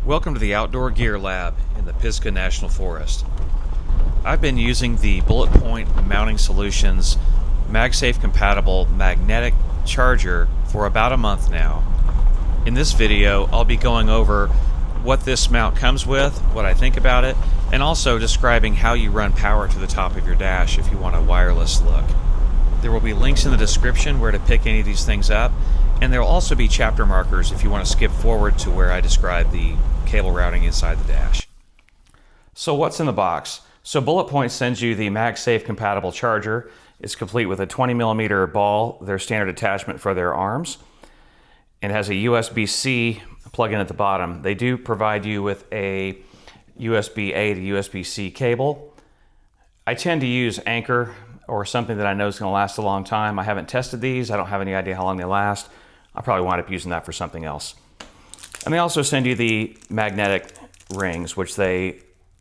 Welcome to the Outdoor Gear Lab in the Pisgah National Forest. I've been using the Bulletpoint Mounting Solutions MagSafe compatible magnetic charger for about a month now. In this video, I'll be going over what this mount comes with, what I think about it, and also describing how you run power to the top of your dash if you want a wireless look. There will be links in the description where to pick any of these things up, and there will also be chapter markers if you want to skip forward to where I describe the cable routing inside the dash. So what's in the box? So Bulletpoint sends you the MagSafe compatible charger. It's complete with a 20mm ball, their standard attachment for their arms, and has a USB-C plug-in at the bottom. They do provide you with a USB-A to USB-C cable. I tend to use Anchor or something that I know is going to last a long time. I haven't tested these. I don't have any idea how long they last. I'll probably wind up using that for something else. And they also send you the magnetic rings, which they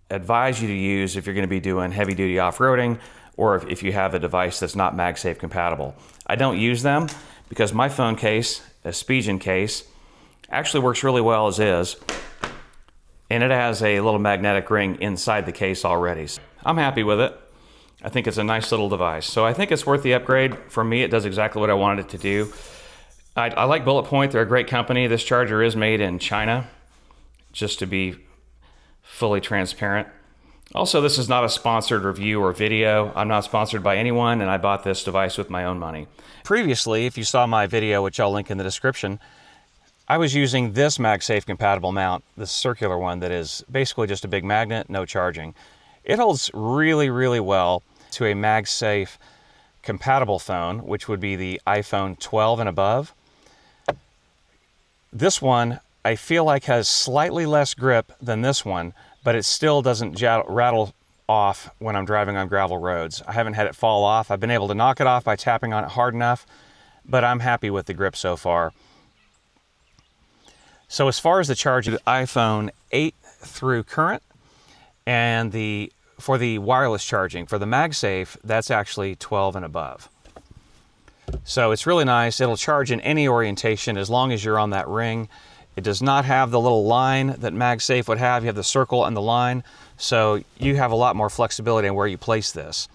advise you to use if you're going to be doing heavy-duty off-roading or if you have a device that's not MagSafe compatible. I don't use them because my phone case, a Spigen case, actually works really well as is, and it has a little magnetic ring inside the case already. So I'm happy with it. I think it's a nice little device. So I think it's worth the upgrade. For me, it does exactly what I wanted it to do. I like Bulletpoint. They're a great company. This charger is made in China, just to be fully transparent. Also, this is not a sponsored review or video. I'm not sponsored by anyone, and I bought this device with my own money. Previously, if you saw my video, which I'll link in the description, I was using this MagSafe compatible mount, this circular one that is basically just a big magnet, no charging. It holds really, really well to a MagSafe compatible phone, which would be the iPhone 12 and above. This one, I feel like has slightly less grip than this one, but it still doesn't rattle off when I'm driving on gravel roads. I haven't had it fall off. I've been able to knock it off by tapping on it hard enough, but I'm happy with the grip so far. So as far as the charge, the iPhone 8 through current, and for the wireless charging, for the MagSafe, that's actually 12 and above. So it's really nice. It'll charge in any orientation as long as you're on that ring. It does not have the little line that MagSafe would have. You have the circle and the line, so you have a lot more flexibility in where you place this.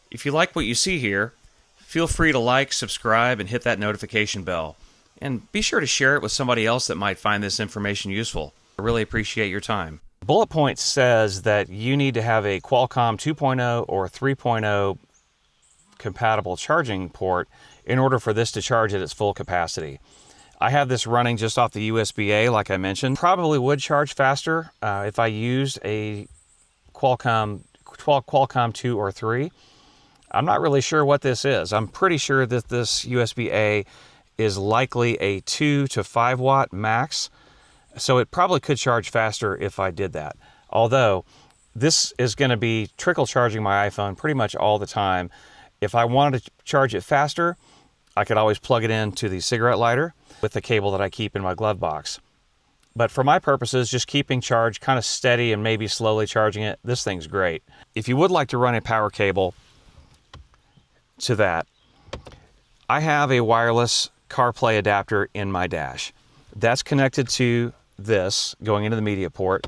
If you like what you see here, feel free to like, subscribe, and hit that notification bell. And be sure to share it with somebody else that might find this information useful. I really appreciate your time. Bulletpoint says that you need to have a Qualcomm 2.0 or 3.0 compatible charging port in order for this to charge at its full capacity. I have this running just off the USB-A, like I mentioned. Probably would charge faster if I used a Qualcomm 2 or 3. I'm not really sure what this is. I'm pretty sure that this USB-A is likely a 2 to 5 watt max, so it probably could charge faster if I did that. Although this is going to be trickle charging my iPhone pretty much all the time. If I wanted to charge it faster, I could always plug it into the cigarette lighter with the cable that I keep in my glove box. But for my purposes, just keeping charge kind of steady and maybe slowly charging it, this thing's great. If you would like to run a power cable to that, I have a wireless CarPlay adapter in my dash. That's connected to this going into the media port.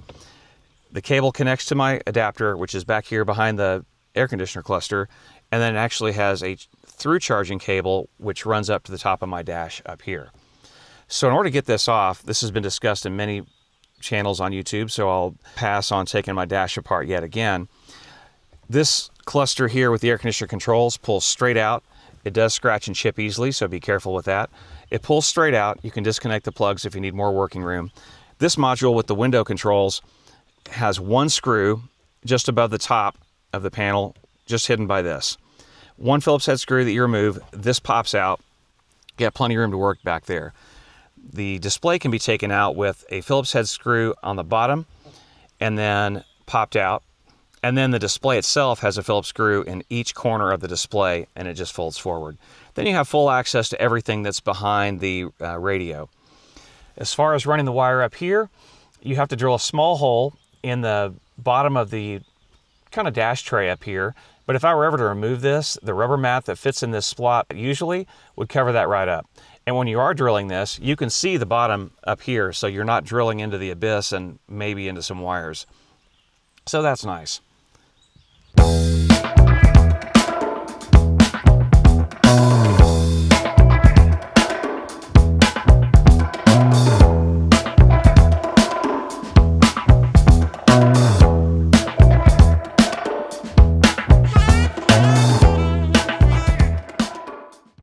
The cable connects to my adapter, which is back here behind the air conditioner cluster, and then it actually has a through charging cable which runs up to the top of my dash up here. So in order to get this off, this has been discussed in many channels on YouTube, so I'll pass on taking my dash apart yet again. This cluster here with the air conditioner controls pulls straight out. It does scratch and chip easily, so be careful with that. It pulls straight out. You can disconnect the plugs if you need more working room. This module with the window controls has one screw just above the top of the panel, just hidden by this. One Phillips head screw that you remove, this pops out. You got plenty of room to work back there. The display can be taken out with a Phillips head screw on the bottom and then popped out. And then the display itself has a Phillips screw in each corner of the display, and it just folds forward. Then you have full access to everything that's behind the radio. As far as running the wire up here, you have to drill a small hole in the bottom of the kind of dash tray up here. But if I were ever to remove this, the rubber mat that fits in this slot usually would cover that right up. And when you are drilling this, you can see the bottom up here, so you're not drilling into the abyss and maybe into some wires. So that's nice.